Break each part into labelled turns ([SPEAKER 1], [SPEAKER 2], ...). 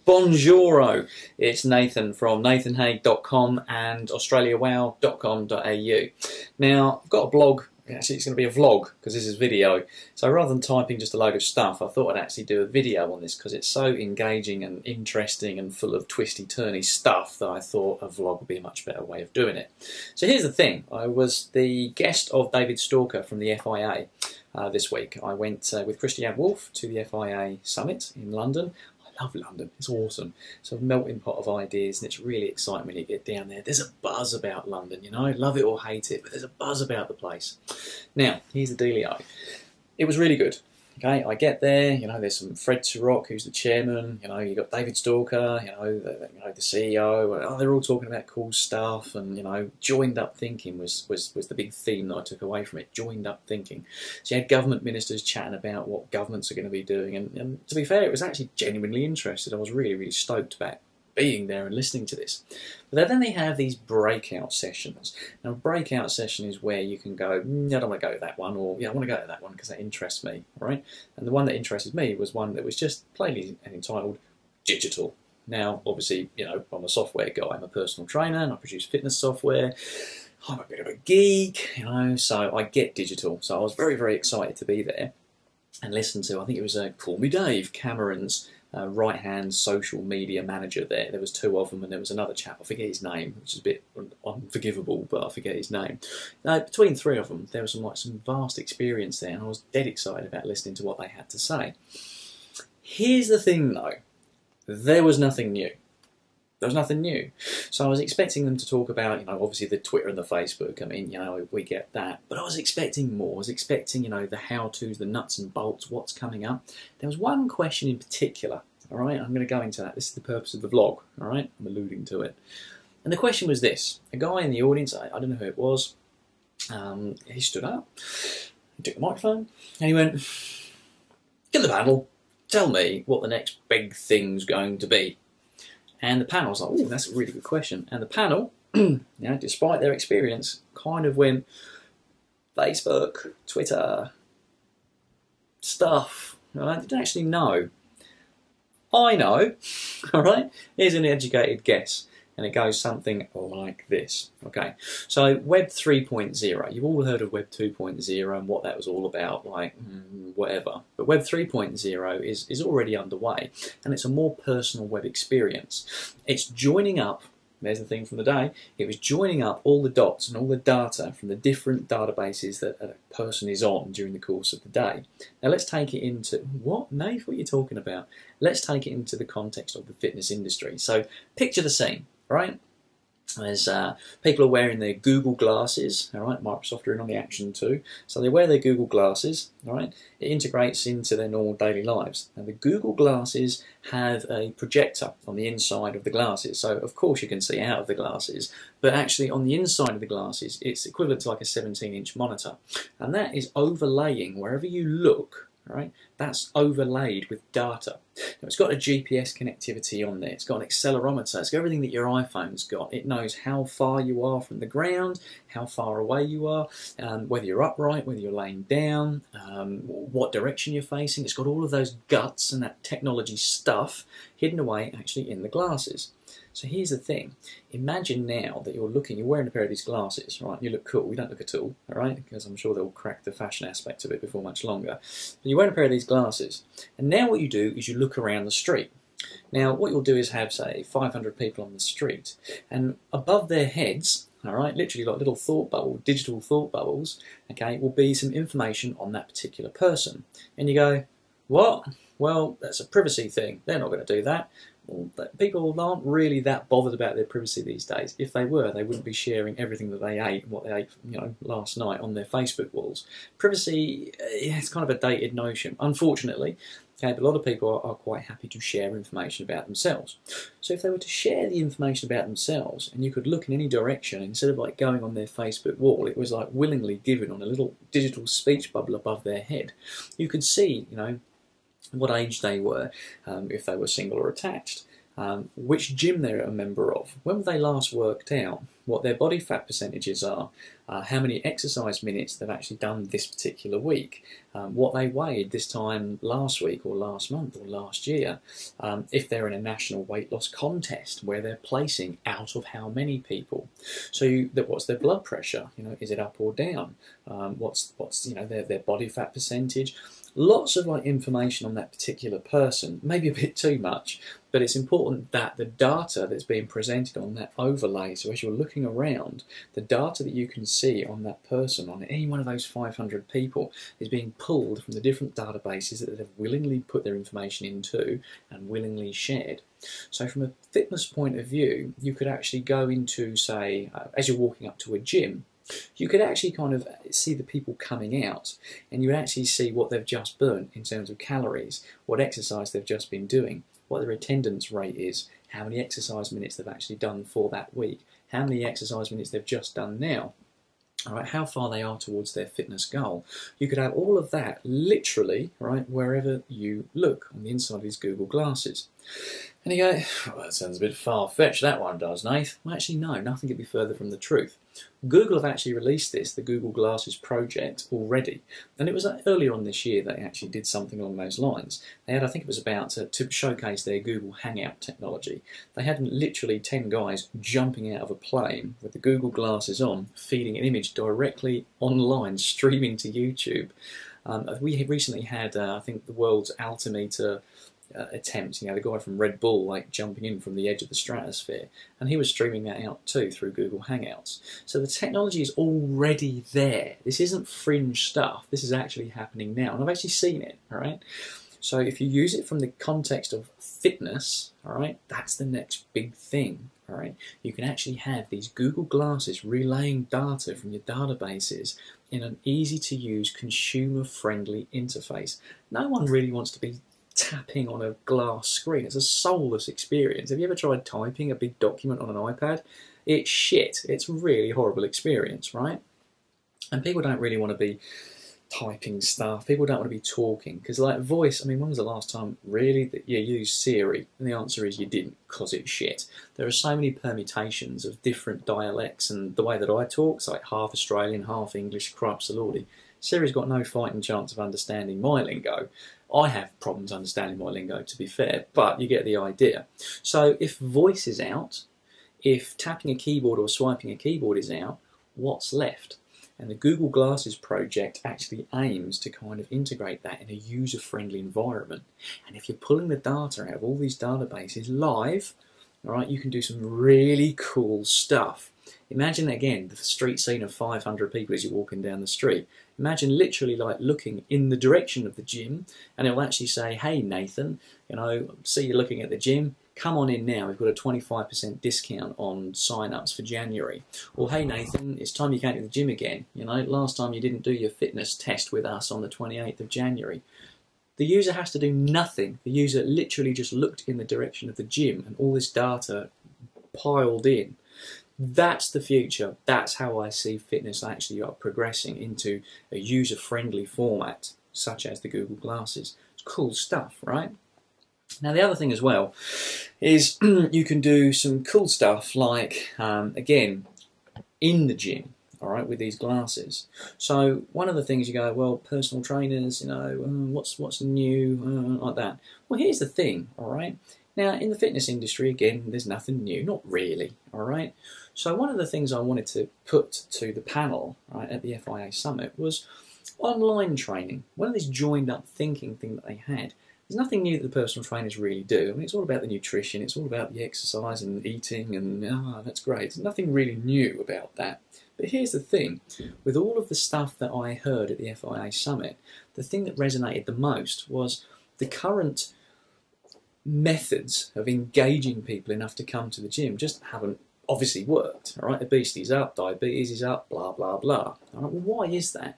[SPEAKER 1] Bonjour, it's Nathan from nathanhaig.com and AustraliaWOW.com.au. Now, I've got a blog. Actually, it's going to be a vlog because this is video. So rather than typing just a load of stuff, I thought I'd actually do a video on this because it's so engaging and interesting and full of twisty-turny stuff that I thought a vlog would be a much better way of doing it. So here's the thing. I was the guest of David Stalker from the FIA this week. I went with AustraliaWOW to the FIA summit in London. I love London, it's awesome. It's a melting pot of ideas and it's really exciting when you get down there. There's a buzz about London, you know, love it or hate it, but there's a buzz about the place. Now, here's the dealio. It was really good. Okay, I get there, you know, there's some Fred Turok, who's the chairman, you know, you got David Stalker, the CEO, oh, they're all talking about cool stuff, and, you know, joined up thinking was the big theme that I took away from it, joined up thinking. So you had government ministers chatting about what governments are going to be doing, and to be fair, it was actually genuinely interested. I was really, really stoked about being there and listening to this. But then they have these breakout sessions. Now, a breakout session is where you can go, I don't want to go to that one, or yeah, I want to go to that one because that interests me, right? And the one that interested me was one that was just plainly entitled Digital. Now, obviously, you know, I'm a software guy, I'm a personal trainer, and I produce fitness software. I'm a bit of a geek, you know, so I get digital. So I was very, very excited to be there and listen to, I think it was Call Me Dave, Cameron's right-hand social media manager there. There was two of them, and there was another chap, I forget his name, which is a bit unforgivable, but I forget his name. Between three of them, there was some vast experience there, and I was dead excited about listening to what they had to say. Here's the thing, though. There was nothing new. There was nothing new. So I was expecting them to talk about, you know, obviously the Twitter and the Facebook. I mean, you know, we get that. But I was expecting more. I was expecting, you know, the how-tos, the nuts and bolts, what's coming up. There was one question in particular, all right? I'm going to go into that. This is the purpose of the vlog, all right? I'm alluding to it. And the question was this. A guy in the audience, I don't know who it was, he stood up, he took the microphone, and he went, "Get the panel, tell me what the next big thing's going to be." And the panel was like, "Oh, that's a really good question." And the panel, you know, despite their experience, kind of went, Facebook, Twitter, stuff. I didn't actually know. I know, all right? Here's an educated guess. And it goes something like this. Okay, so Web 3.0, you've all heard of Web 2.0 and what that was all about, like whatever. But Web 3.0 is already underway, and it's a more personal web experience. It's joining up, there's the thing from the day, it was joining up all the dots and all the data from the different databases that a person is on during the course of the day. Now let's take it into, what, Nate, what are you talking about? Let's take it into the context of the fitness industry. So picture the scene. Right, there's people are wearing their Google glasses. All right, Microsoft are in on the action too. So they wear their Google glasses. All right, it integrates into their normal daily lives. Now the Google glasses have a projector on the inside of the glasses. So of course you can see out of the glasses, but actually on the inside of the glasses, it's equivalent to like a 17-inch monitor, and that is overlaying wherever you look. Right, that's overlaid with data. Now it's got a GPS connectivity on there, it's got an accelerometer, it's got everything that your iPhone's got. It knows how far you are from the ground, how far away you are, whether you're upright, whether you're laying down, what direction you're facing. It's got all of those guts and that technology stuff hidden away actually in the glasses. So here's the thing, imagine now that you're wearing a pair of these glasses, right? You look cool, you don't look at all, all right? Because I'm sure they'll crack the fashion aspect of it before much longer. But you're wearing a pair of these glasses, and now what you do is you look around the street. Now what you'll do is have, say, 500 people on the street, and above their heads, all right, literally like little thought bubble, digital thought bubbles, okay, will be some information on that particular person. And you go, what? Well, that's a privacy thing, they're not going to do that. Well, people aren't really that bothered about their privacy these days. If they were, they wouldn't be sharing everything that they ate and what they ate, you know, last night on their Facebook walls. Privacy, it's kind of a dated notion, unfortunately. Okay, but a lot of people are quite happy to share information about themselves. So if they were to share the information about themselves, and you could look in any direction, instead of like going on their Facebook wall, it was like willingly given on a little digital speech bubble above their head. You could see, you know, what age they were, if they were single or attached, which gym they're a member of, when they last worked out, what their body fat percentages are, how many exercise minutes they've actually done this particular week, what they weighed this time last week or last month or last year, if they're in a national weight loss contest where they're placing out of how many people. So what's their blood pressure? Is it up or down? What's their body fat percentage? Lots of information on that particular person, maybe a bit too much, but it's important that the data that's being presented on that overlay, so as you're looking around, the data that you can see on that person, on any one of those 500 people, is being pulled from the different databases that they've willingly put their information into and willingly shared. So from a fitness point of view, you could actually go into, say, as you're walking up to a gym, you could actually kind of see the people coming out, and you would actually see what they've just burnt in terms of calories, what exercise they've just been doing, what their attendance rate is, how many exercise minutes they've actually done for that week, how many exercise minutes they've just done now, all right, how far they are towards their fitness goal. You could have all of that literally, right, wherever you look on the inside of these Google glasses. And you go, well, that sounds a bit far-fetched, that one does, Nath. Well, actually, no, nothing could be further from the truth. Google have actually released this, the Google Glasses project, already. And it was earlier on this year they actually did something along those lines. They had, I think it was about to showcase their Google Hangout technology. They had literally 10 guys jumping out of a plane with the Google Glasses on, feeding an image directly online, streaming to YouTube. We recently had, I think, the world's altimeter attempt, the guy from Red Bull jumping in from the edge of the stratosphere, and he was streaming that out too through Google Hangouts. So the technology is already there. This isn't fringe stuff. This is actually happening now, and I've actually seen it. All right. So if you use it from the context of fitness, all right, that's the next big thing. All right. You can actually have these Google Glasses relaying data from your databases in an easy-to-use, consumer-friendly interface. No one really wants to be tapping on a glass screen. It's a soulless experience. Have you ever tried typing a big document on an iPad? It's shit. It's a really horrible experience, right? And people don't really want to be typing stuff. People don't want to be talking, because voice, I mean, when was the last time really that you used Siri? And the answer is you didn't, because it's shit. There are so many permutations of different dialects, and the way that I talk, it's like half Australian, half English, crap salordi. Siri's got no fighting chance of understanding my lingo. I have problems understanding my lingo, to be fair, but you get the idea. So if voice is out, if tapping a keyboard or swiping a keyboard is out, what's left? And the Google Glasses project actually aims to kind of integrate that in a user-friendly environment. And if you're pulling the data out of all these databases live, all right, you can do some really cool stuff. Imagine, again, the street scene of 500 people as you're walking down the street. Imagine literally looking in the direction of the gym, and it will actually say, hey Nathan, see you looking at the gym, come on in now, we've got a 25% discount on sign-ups for January. Or hey Nathan, it's time you came to the gym again. Last time you didn't do your fitness test with us on the 28th of January. The user has to do nothing. The user literally just looked in the direction of the gym, and all this data piled in. That's the future. That's how I see fitness actually progressing into a user-friendly format, such as the Google Glasses. It's cool stuff, right? Now, the other thing as well is you can do some cool stuff like, again, in the gym, all right, with these glasses. So one of the things you go, well, personal trainers, what's new, like that. Well, here's the thing, all right? Now, in the fitness industry, again, there's nothing new, not really, all right? So one of the things I wanted to put to the panel, right, at the FIA Summit was online training. One of this joined-up thinking thing that they had. There's nothing new that the personal trainers really do. I mean, it's all about the nutrition, it's all about the exercise and eating, and that's great. There's nothing really new about that. But here's the thing, with all of the stuff that I heard at the FIA Summit, the thing that resonated the most was the current methods of engaging people enough to come to the gym just haven't obviously worked. All right, obesity's up, diabetes is up, blah blah blah. All right, well, why is that?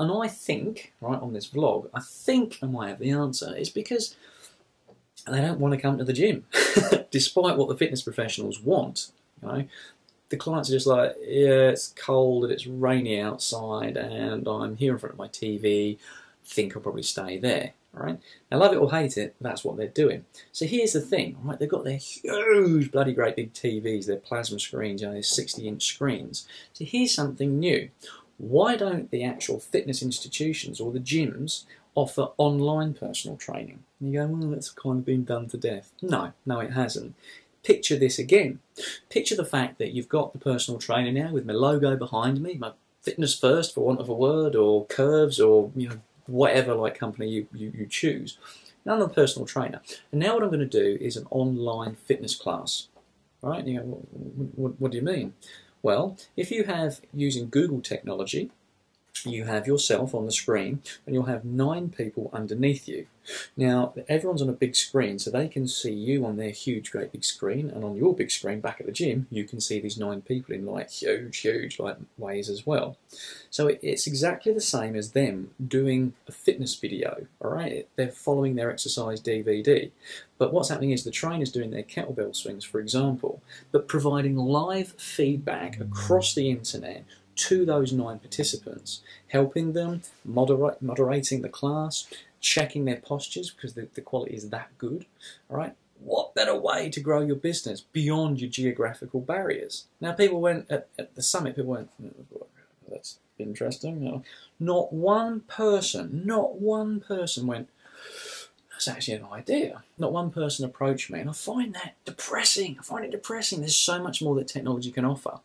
[SPEAKER 1] And I think, right, on this vlog, I think I might have the answer. It's because they don't want to come to the gym, despite what the fitness professionals want. The clients are just like, yeah, it's cold and it's rainy outside, and I'm here in front of my TV. think I'll probably stay there. All right? Now, love it or hate it, that's what they're doing. So here's the thing, right? They've got their huge, bloody great big TVs, their plasma screens, their 60-inch screens. So here's something new. Why don't the actual fitness institutions or the gyms offer online personal training? And you go, well, that's kind of been done to death. No, it hasn't. Picture this again. Picture the fact that you've got the personal trainer now with my logo behind me, my Fitness First, for want of a word, or Curves, or whatever like company you choose. Now I'm a personal trainer, and now what I'm going to do is an online fitness class. Right? You go, what do you mean? Well, if you have, using Google technology, you have yourself on the screen and you'll have 9 people underneath you. Now, everyone's on a big screen, so they can see you on their huge, great big screen, and on your big screen back at the gym, you can see these 9 people in like huge like ways as well. So it's exactly the same as them doing a fitness video, all right? They're following their exercise DVD. But what's happening is the trainer's doing their kettlebell swings, for example, but providing live feedback across the internet to those 9 participants, helping them, moderating the class, checking their postures because the quality is that good. All right, what better way to grow your business beyond your geographical barriers? Now, people went at the summit. People went, that's interesting. No. Not one person went, that's actually an idea. Not one person approached me, and I find that depressing. I find it depressing. There's so much more that technology can offer.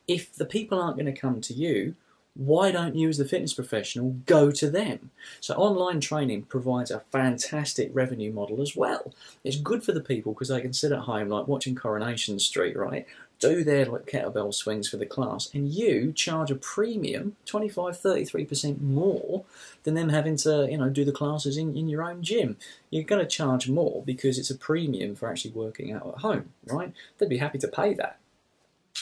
[SPEAKER 1] If the people aren't going to come to you, why don't you as the fitness professional go to them? So online training provides a fantastic revenue model as well. It's good for the people because they can sit at home like watching Coronation Street, right? Do their like kettlebell swings for the class, and you charge a premium, 25-33% more than them having to do the classes in your own gym. You're going to charge more because it's a premium for actually working out at home, right? They'd be happy to pay that.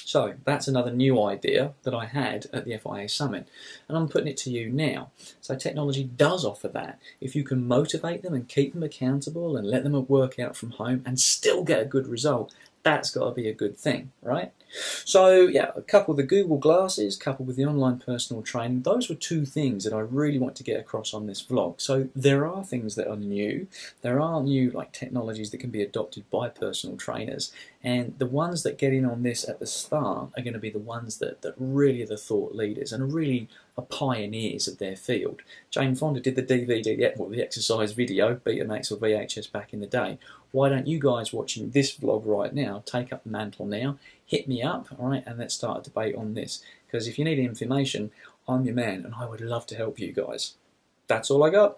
[SPEAKER 1] So that's another new idea that I had at the FIA Summit, and I'm putting it to you now. So technology does offer that. If you can motivate them and keep them accountable and let them work out from home and still get a good result, that's got to be a good thing, right? So yeah, coupled with the Google glasses, coupled with the online personal training, those were 2 things that I really want to get across on this vlog. So there are things that are new. There are new like technologies that can be adopted by personal trainers, and the ones that get in on this at the start are going to be the ones that really are the thought leaders and really are pioneers of their field. Jane Fonda did the DVD, the exercise video, Betamax or VHS back in the day. Why don't you guys watching this vlog right now take up the mantle now, hit me up, all right, and let's start a debate on this. Because if you need information, I'm your man, and I would love to help you guys. That's all I got.